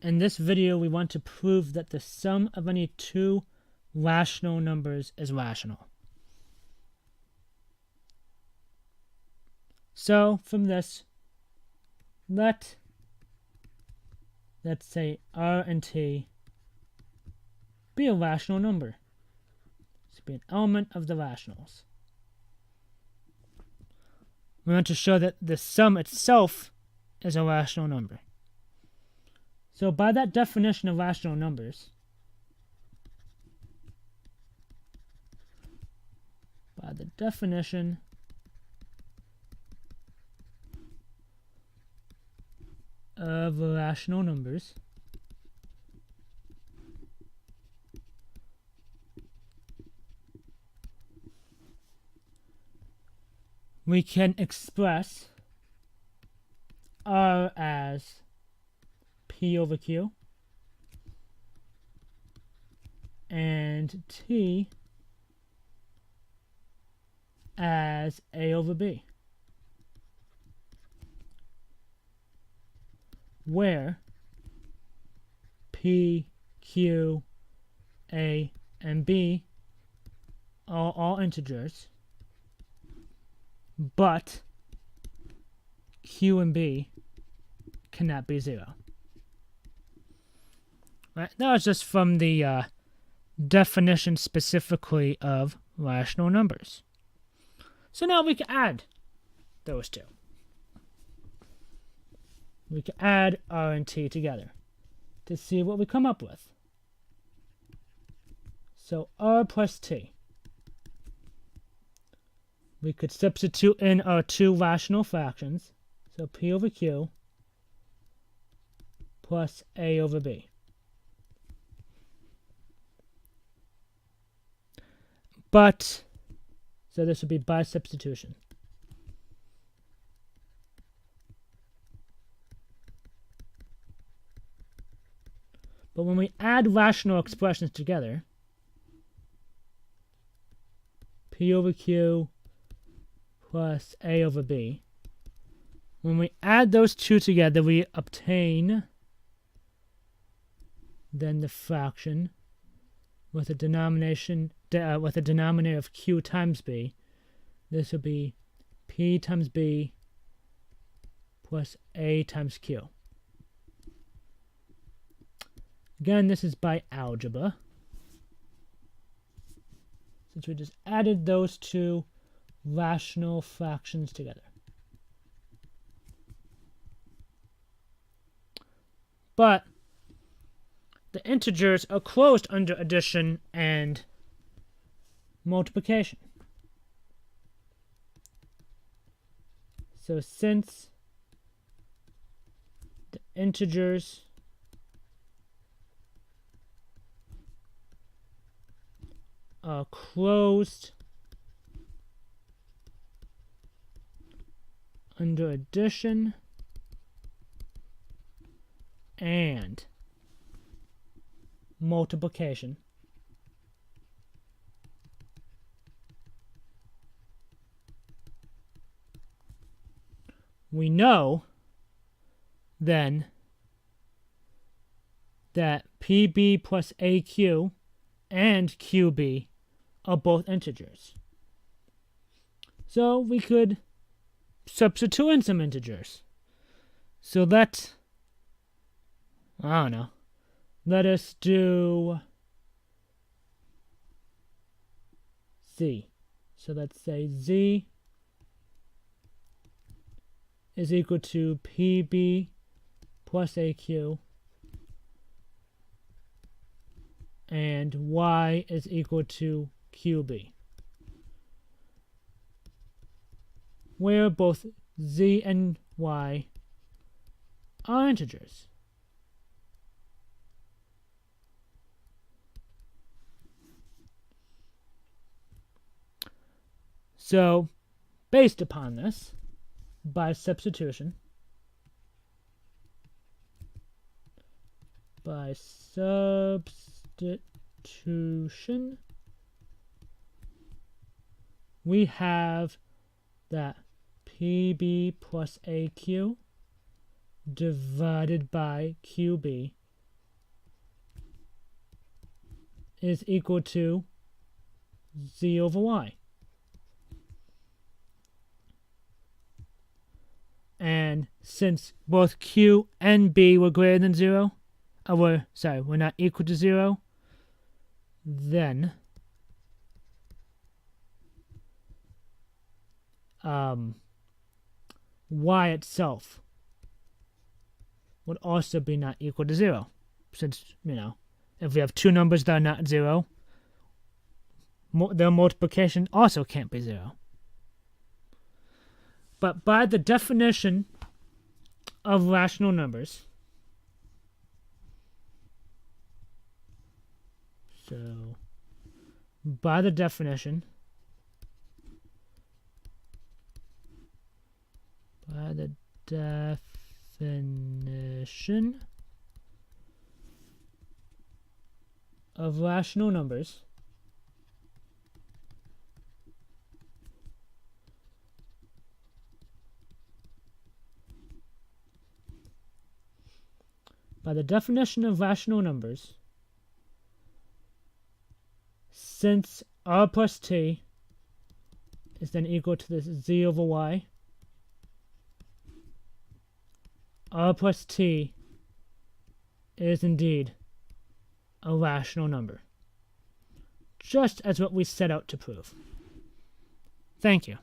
In this video, we want to prove that the sum of any two rational numbers is rational. So, from this, let's say R and T be a rational number. This will be an element of the rationals. We want to show that the sum itself is a rational number. So by that definition of rational numbers, we can express R as P over Q and T as A over B, where P, Q, A, and B are all integers, but Q and B cannot be 0. Right? That was just from the definition specifically of rational numbers. So now we can add those two. We can add R and T together to see what we come up with. So R plus T. We could substitute in our two rational fractions. So P over Q plus A over B. But, so this would be by substitution. But when we add rational expressions together, P over Q plus A over B, when we add those two together, we obtain then the fraction with a denominator of Q times B. This would be P times B plus A times Q. Again, this is by algebra, since we just added those two rational fractions together. But the integers are closed under addition and multiplication. So since the integers are closed under addition and multiplication, we know then that PB plus AQ and QB are both integers. So we could substitute in some integers. So let us do Z. So let's say Z is equal to PB plus AQ and Y is equal to QB, where both Z and Y are integers. So, based upon this, by substitution, we have that PB plus AQ divided by QB is equal to z over y. And since both q and b were greater than 0, were not equal to 0, then y itself would also be not equal to 0. Since, if we have two numbers that are not 0, their multiplication also can't be 0. But by the definition of rational numbers, so by the definition of rational numbers, since r plus t is then equal to this z over y, r plus t is indeed a rational number, just as what we set out to prove. Thank you.